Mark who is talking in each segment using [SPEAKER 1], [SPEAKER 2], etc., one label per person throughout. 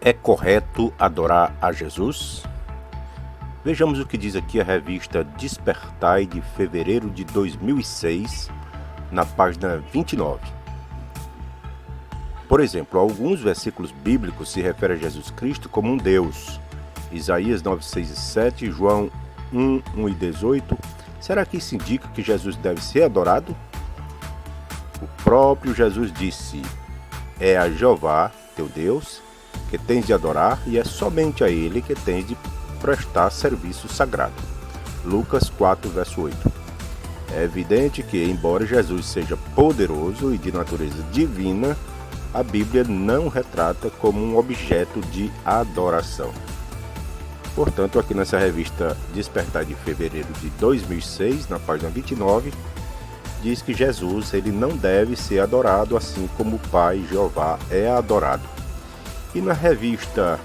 [SPEAKER 1] É correto adorar a Jesus? Vejamos o que diz aqui a revista Despertai de fevereiro de 2006, na página 29. Por exemplo, alguns versículos bíblicos se referem a Jesus Cristo como um Deus. Isaías 9, 6 e 7, João 1, 1 e 18. Será que isso indica que Jesus deve ser adorado? O próprio Jesus disse: é a Jeová, teu Deus, que tens de adorar, e é somente a Ele que tens de prestar serviço sagrado. Lucas 4, verso 8. É evidente que, embora Jesus seja poderoso e de natureza divina, a Bíblia não o retrata como um objeto de adoração. Portanto, aqui nessa revista Despertar de fevereiro de 2006, na página 29, diz que Jesus ele não deve ser adorado assim como o Pai Jeová é adorado. E na revista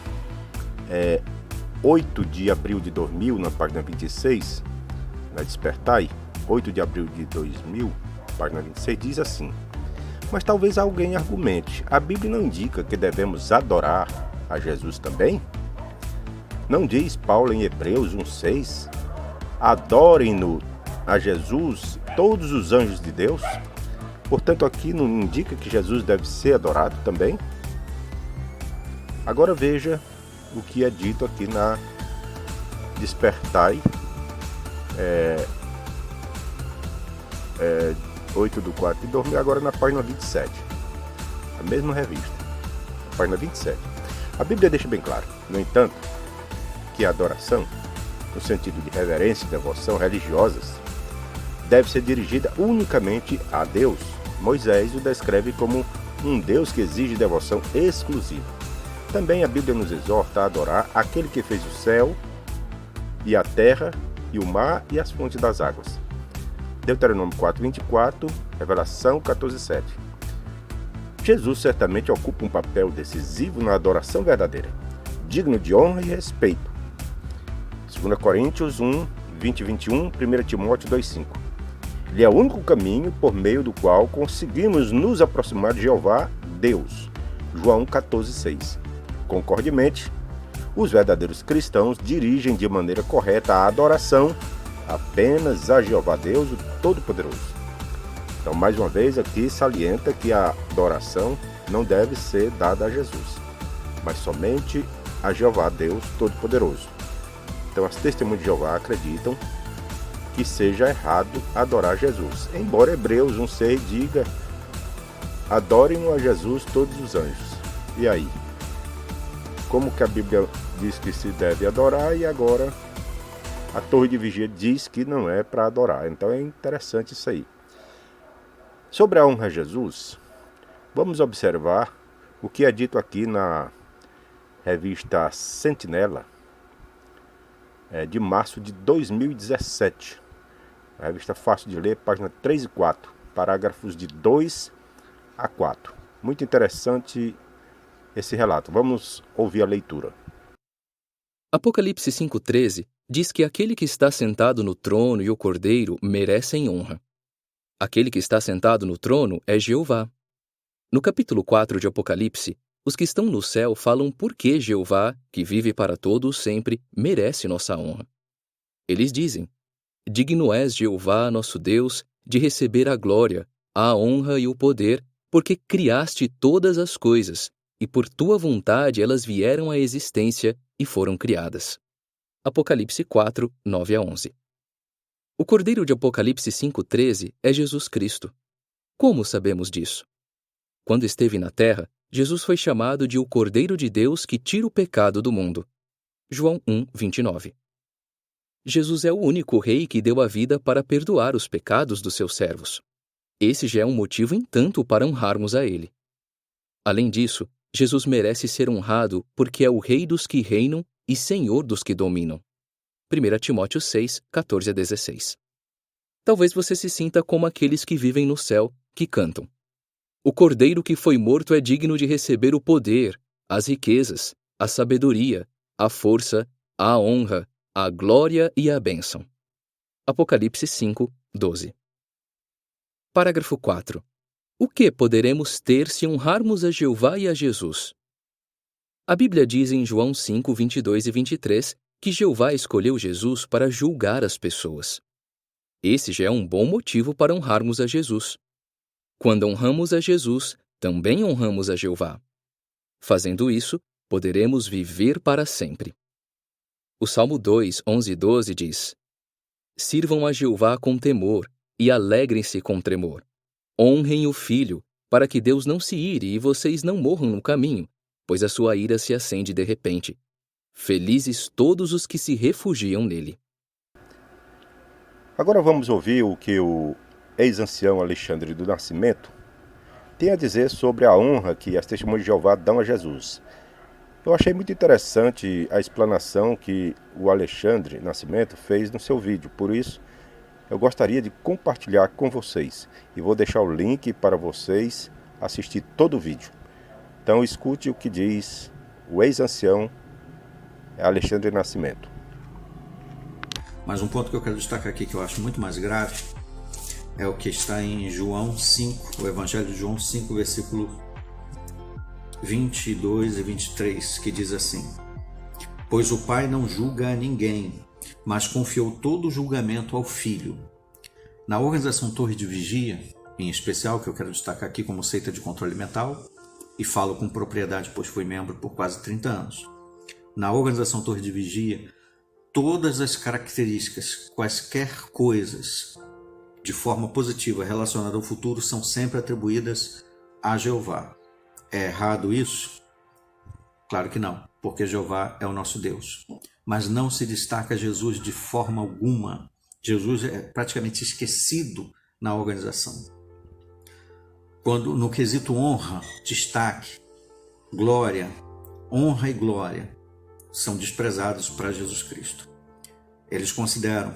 [SPEAKER 1] 8 de abril de 2000, na página 26, na Despertai, 8 de abril de 2000, página 26, diz assim: mas talvez alguém argumente, a Bíblia não indica que devemos adorar a Jesus também? Não diz Paulo em Hebreus 1,6, adorem-no a Jesus todos os anjos de Deus? Portanto, aqui não indica que Jesus deve ser adorado também? Agora veja o que é dito aqui na Despertai 8 de 4 de 2000, agora na página 27. A mesma revista, página 27. A Bíblia deixa bem claro, no entanto, que a adoração, no sentido de reverência e devoção religiosas, deve ser dirigida unicamente a Deus. Moisés o descreve como um Deus que exige devoção exclusiva. Também a Bíblia nos exorta a adorar aquele que fez o céu e a terra e o mar e as fontes das águas. Deuteronômio 4:24, Revelação 14:7. Jesus certamente ocupa um papel decisivo na adoração verdadeira, digno de honra e respeito. 2 Coríntios 1, 20 e 21, 1 Timóteo 2:5. Ele é o único caminho por meio do qual conseguimos nos aproximar de Jeová, Deus. João 14:6. Concordemente, os verdadeiros cristãos dirigem de maneira correta a adoração apenas a Jeová Deus, o Todo-Poderoso. Então, mais uma vez, aqui salienta que a adoração não deve ser dada a Jesus, mas somente a Jeová Deus Todo-Poderoso. Então, as testemunhas de Jeová acreditam que seja errado adorar Jesus, embora Hebreus 1,6 diga: adorem a Jesus todos os anjos. E aí? Como que a Bíblia diz que se deve adorar e agora a torre de vigia diz que não é para adorar? Então é interessante isso aí. Sobre a honra a Jesus, vamos observar o que é dito aqui na revista Sentinela, de março de 2017. A revista fácil de ler, página 3 e 4, parágrafos de 2 a 4. Muito interessante esse relato. Vamos ouvir a leitura.
[SPEAKER 2] Apocalipse 5,13 diz que aquele que está sentado no trono e o Cordeiro merecem honra. Aquele que está sentado no trono é Jeová. No capítulo 4 de Apocalipse, os que estão no céu falam por que Jeová, que vive para todos sempre, merece nossa honra. Eles dizem: digno és, Jeová, nosso Deus, de receber a glória, a honra e o poder, porque criaste todas as coisas, e por tua vontade elas vieram à existência e foram criadas. Apocalipse 4, 9 a 11. O Cordeiro de Apocalipse 5,13 é Jesus Cristo. Como sabemos disso? Quando esteve na terra, Jesus foi chamado de o Cordeiro de Deus que tira o pecado do mundo. João 1, 29. Jesus é o único rei que deu a vida para perdoar os pecados dos seus servos. Esse já é um motivo em tanto para honrarmos a ele. Além disso, Jesus merece ser honrado porque é o Rei dos que reinam e Senhor dos que dominam. 1 Timóteo 6, 14 a 16. Talvez você se sinta como aqueles que vivem no céu, que cantam: o Cordeiro que foi morto é digno de receber o poder, as riquezas, a sabedoria, a força, a honra, a glória e a bênção. Apocalipse 5, 12. Parágrafo 4. O que poderemos ter se honrarmos a Jeová e a Jesus? A Bíblia diz em João 5, 22 e 23 que Jeová escolheu Jesus para julgar as pessoas. Esse já é um bom motivo para honrarmos a Jesus. Quando honramos a Jesus, também honramos a Jeová. Fazendo isso, poderemos viver para sempre. O Salmo 2, 11 e 12 diz: Sirvam a Jeová com temor e alegrem-se com tremor. Honrem o Filho, para que Deus não se ire e vocês não morram no caminho, pois a sua ira se acende de repente. Felizes todos os que se refugiam nele.
[SPEAKER 1] Agora vamos ouvir o que o ex-ancião Alexandre do Nascimento tem a dizer sobre a honra que as Testemunhas de Jeová dão a Jesus. Eu achei muito interessante a explanação que o Alexandre Nascimento fez no seu vídeo, por isso eu gostaria de compartilhar com vocês e vou deixar o link para vocês assistir todo o vídeo. Então escute o que diz o ex-ancião Alexandre Nascimento.
[SPEAKER 3] Mas um ponto que eu quero destacar aqui que eu acho muito mais grave é o que está em João 5, o Evangelho de João 5, versículo 22 e 23, que diz assim: Pois o Pai não julga a ninguém, mas confiou todo o julgamento ao Filho. Na organização Torre de Vigia, em especial, que eu quero destacar aqui como seita de controle mental, e falo com propriedade, pois fui membro por quase 30 anos. Na organização Torre de Vigia, todas as características, quaisquer coisas, de forma positiva relacionada ao futuro, são sempre atribuídas a Jeová. É errado isso? Claro que não, porque Jeová é o nosso Deus. Mas não se destaca Jesus de forma alguma. Jesus é praticamente esquecido na organização. Quando no quesito honra, destaque, glória, honra e glória são desprezados para Jesus Cristo. Eles consideram,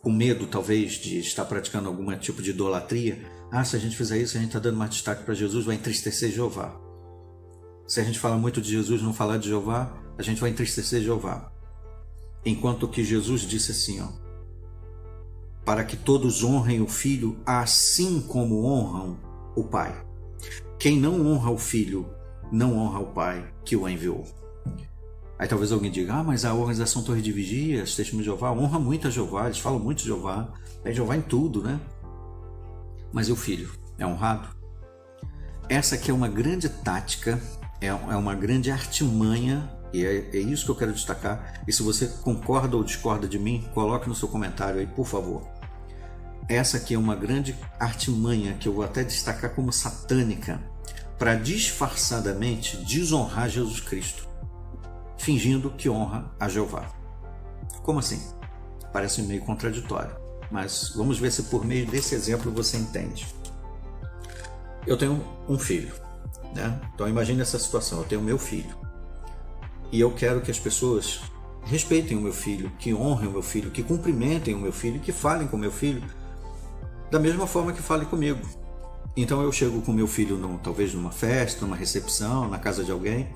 [SPEAKER 3] com medo talvez de estar praticando algum tipo de idolatria, se a gente fizer isso, a gente está dando mais destaque para Jesus, vai entristecer Jeová. Se a gente fala muito de Jesus e não falar de Jeová, a gente vai entristecer Jeová. Enquanto que Jesus disse assim, para que todos honrem o Filho assim como honram o Pai. Quem não honra o Filho, não honra o Pai que o enviou. Aí talvez alguém diga, mas a organização Torre de Vigia, as Testemunhas de Jeová, honra muito a Jeová, eles falam muito de Jeová, é Jeová em tudo, né? Mas e o Filho? É honrado? Essa aqui é uma grande tática, é uma grande artimanha, e é isso que eu quero destacar. E se você concorda ou discorda de mim, coloque no seu comentário aí, por favor. Essa aqui é uma grande artimanha que eu vou até destacar como satânica, para disfarçadamente desonrar Jesus Cristo, fingindo que honra a Jeová. Como assim? Parece meio contraditório, mas vamos ver se por meio desse exemplo você entende. Eu tenho um filho, né? Então imagine essa situação, eu tenho meu filho e eu quero que as pessoas respeitem o meu filho, que honrem o meu filho, que cumprimentem o meu filho, que falem com o meu filho da mesma forma que falem comigo. Então eu chego com meu filho talvez numa festa, numa recepção, na casa de alguém,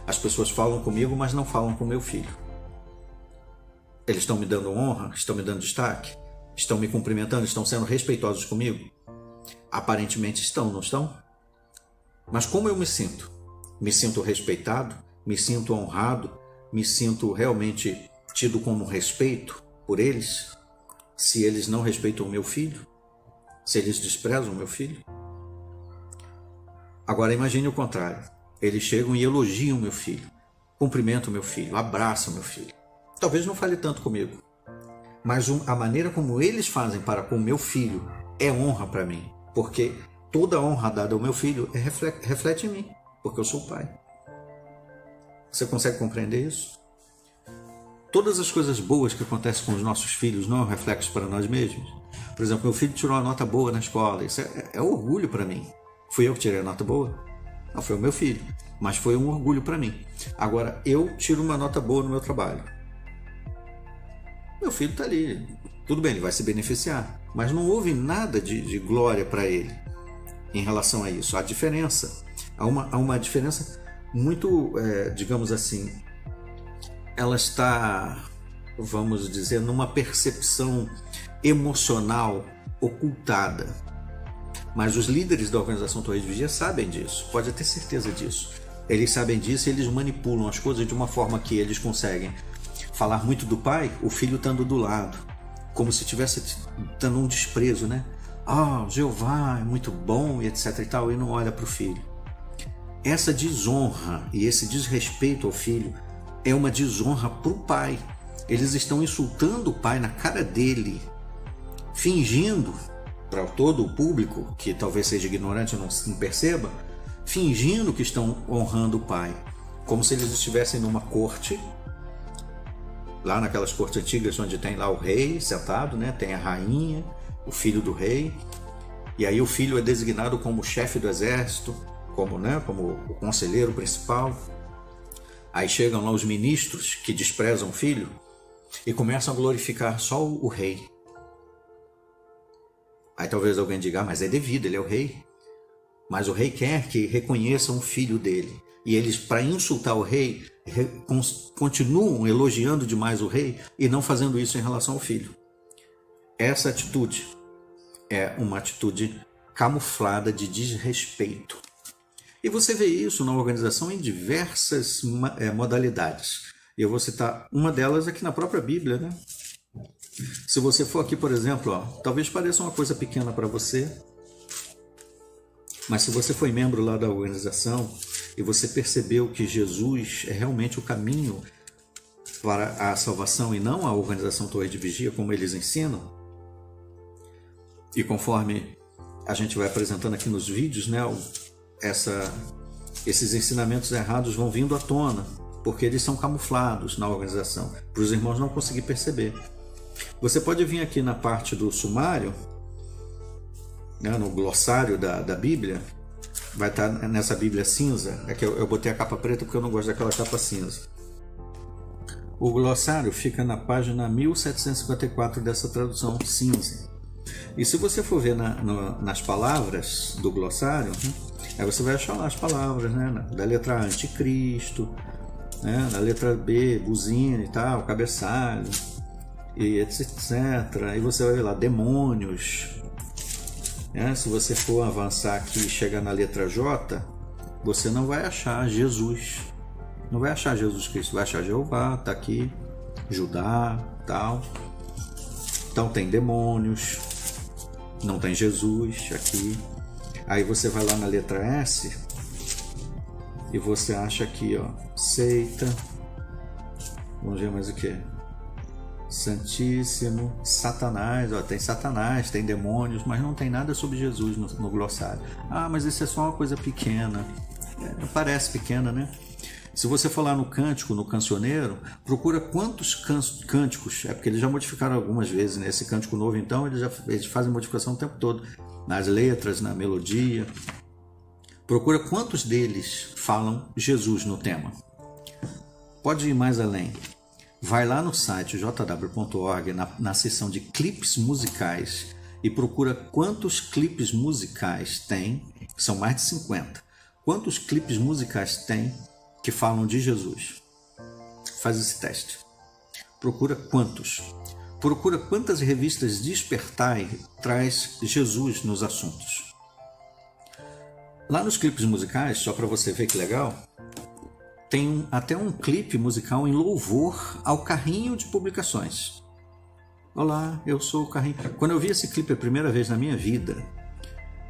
[SPEAKER 3] as pessoas falam comigo, mas não falam com meu filho. Eles estão me dando honra, estão me dando destaque, estão me cumprimentando, estão sendo respeitosos comigo? Aparentemente estão, não estão? Mas como eu me sinto? Me sinto respeitado? Me sinto honrado? Me sinto realmente tido como respeito por eles? Se eles não respeitam o meu filho? Se eles desprezam o meu filho? Agora imagine o contrário. Eles chegam e elogiam o meu filho, cumprimentam o meu filho, abraçam o meu filho. Talvez não fale tanto comigo, mas a maneira como eles fazem para com o meu filho é honra para mim, porque toda honra dada ao meu filho reflete em mim, porque eu sou o pai. Você consegue compreender isso? Todas as coisas boas que acontecem com os nossos filhos não é um reflexo para nós mesmos? Por exemplo, meu filho tirou uma nota boa na escola, isso é orgulho para mim. Fui eu que tirei a nota boa? Não, foi o meu filho, mas foi um orgulho para mim. Agora, eu tiro uma nota boa no meu trabalho. Meu filho está ali, tudo bem, ele vai se beneficiar, mas não houve nada de glória para ele em relação a isso. Há diferença, há uma diferença muito, digamos assim, ela está, vamos dizer, numa percepção emocional ocultada. Mas os líderes da organização Torre de Vigia sabem disso, pode ter certeza disso. Eles sabem disso e eles manipulam as coisas de uma forma que eles conseguem falar muito do pai, o filho estando do lado, como se estivesse dando um desprezo, né? Jeová é muito bom e etc e tal, e não olha para o filho. Essa desonra e esse desrespeito ao filho é uma desonra para o pai. Eles estão insultando o pai na cara dele, fingindo para todo o público, que talvez seja ignorante ou não perceba, fingindo que estão honrando o pai, como se eles estivessem numa corte, lá naquelas cortes antigas onde tem lá o rei sentado, né? Tem a rainha, o filho do rei, e aí o filho é designado como chefe do exército, como o conselheiro principal. Aí chegam lá os ministros que desprezam o filho e começam a glorificar só o rei. Aí talvez alguém diga, mas é devido, ele é o rei. Mas o rei quer que reconheçam o filho dele. E eles, para insultar o rei, continuam elogiando demais o rei e não fazendo isso em relação ao filho. Essa atitude é uma atitude camuflada de desrespeito. E você vê isso na organização em diversas modalidades. E eu vou citar uma delas aqui na própria Bíblia, né? Se você for aqui, por exemplo, talvez pareça uma coisa pequena para você, mas se você foi membro lá da organização e você percebeu que Jesus é realmente o caminho para a salvação e não a organização Torre de Vigia, como eles ensinam, e conforme a gente vai apresentando aqui nos vídeos, né, esses ensinamentos errados vão vindo à tona, porque eles são camuflados na organização, para os irmãos não conseguirem perceber. Você pode vir aqui na parte do sumário, né, no glossário da Bíblia, vai estar nessa Bíblia cinza. É que eu botei a capa preta porque eu não gosto daquela capa cinza. O glossário fica na página 1754 dessa tradução cinza. E se você for ver nas palavras do glossário, aí você vai achar lá as palavras, né, da letra A, anticristo, né, da letra B, buzina e tal, cabeçalho, e etc. Aí você vai ver lá, demônios. Se você for avançar aqui e chegar na letra J, você não vai achar Jesus. Não vai achar Jesus Cristo, vai achar Jeová, tá aqui, Judá, tal. Então tem demônios, não tem Jesus aqui. Aí você vai lá na letra S e você acha aqui, seita. Vamos ver mais o que? Santíssimo, Satanás, tem Satanás, tem demônios, mas não tem nada sobre Jesus no glossário. Mas isso é só uma coisa pequena. Parece pequena, né? Se você for lá no cântico, no cancioneiro, procura quantos cânticos, porque eles já modificaram algumas vezes, nesse cântico novo, então eles fazem modificação o tempo todo, nas letras, na melodia. Procura quantos deles falam Jesus no tema. Pode ir mais além. Vai lá no site jw.org, na seção de clipes musicais, e procura quantos clipes musicais tem, são mais de 50, quantos clipes musicais tem que falam de Jesus. Faz esse teste. Procura quantos. Procura quantas revistas Despertai traz Jesus nos assuntos. Lá nos clipes musicais, só para você ver que legal, tem até um clipe musical em louvor ao carrinho de publicações. Olá, eu sou o carrinho. Quando eu vi esse clipe a primeira vez na minha vida,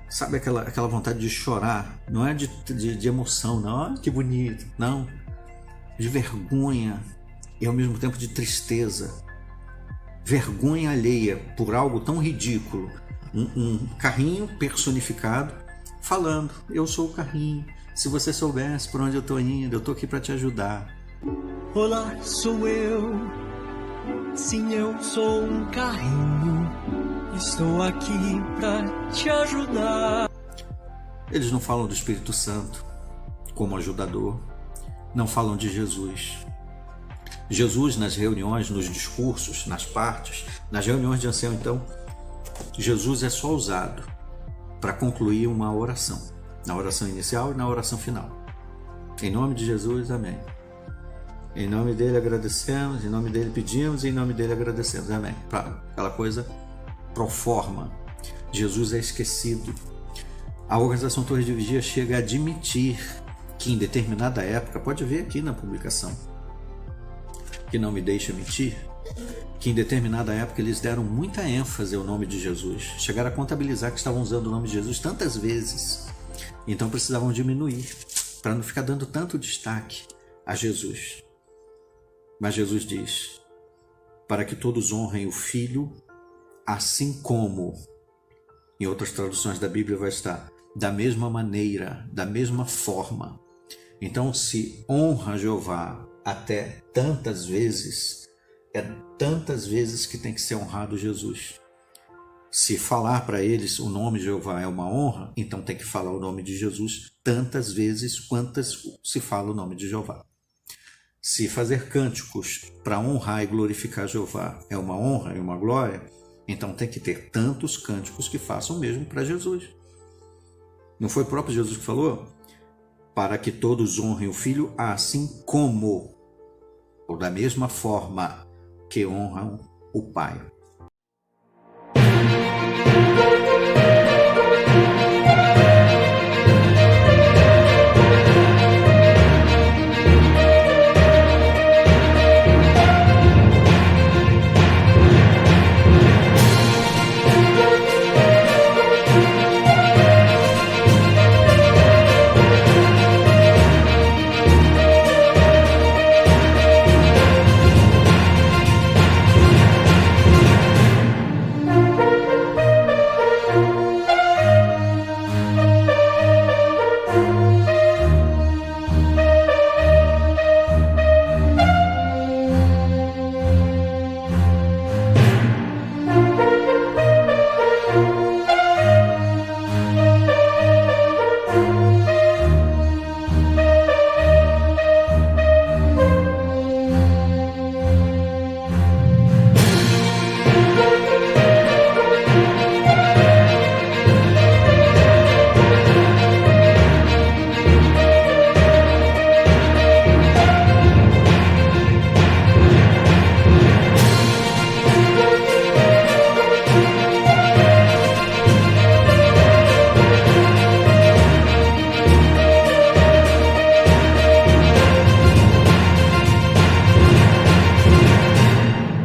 [SPEAKER 3] sabe aquela vontade de chorar? Não é de emoção, não. Que bonito. Não. De vergonha e ao mesmo tempo de tristeza. Vergonha alheia por algo tão ridículo. Um carrinho personificado falando, eu sou o carrinho. Se você soubesse por onde eu estou indo, eu estou aqui para te ajudar.
[SPEAKER 4] Olá, sou eu. Sim, eu sou um carrinho. Estou aqui para te ajudar.
[SPEAKER 3] Eles não falam do Espírito Santo como ajudador. Não falam de Jesus. Jesus nas reuniões, nos discursos, nas partes, nas reuniões de ancião, então, Jesus é só usado para concluir uma oração. Na oração inicial e na oração final. Em nome de Jesus, amém. Em nome dele agradecemos, em nome dele pedimos, e em nome dele agradecemos, amém. Aquela coisa pro forma. Jesus é esquecido. A organização Torre de Vigia chega a admitir que em determinada época, pode ver aqui na publicação, que não me deixa mentir, que em determinada época eles deram muita ênfase ao nome de Jesus. Chegaram a contabilizar que estavam usando o nome de Jesus tantas vezes. Então precisavam diminuir, para não ficar dando tanto destaque a Jesus. Mas Jesus diz, para que todos honrem o Filho, assim como, em outras traduções da Bíblia vai estar, da mesma maneira, da mesma forma. Então, se honra Jeová até tantas vezes, é tantas vezes que tem que ser honrado Jesus. Se falar para eles o nome de Jeová é uma honra, então tem que falar o nome de Jesus tantas vezes quantas se fala o nome de Jeová. Se fazer cânticos para honrar e glorificar Jeová é uma honra e uma glória, então tem que ter tantos cânticos que façam mesmo para Jesus. Não foi o próprio Jesus que falou? Para que todos honrem o Filho assim como, ou da mesma forma que honram o Pai.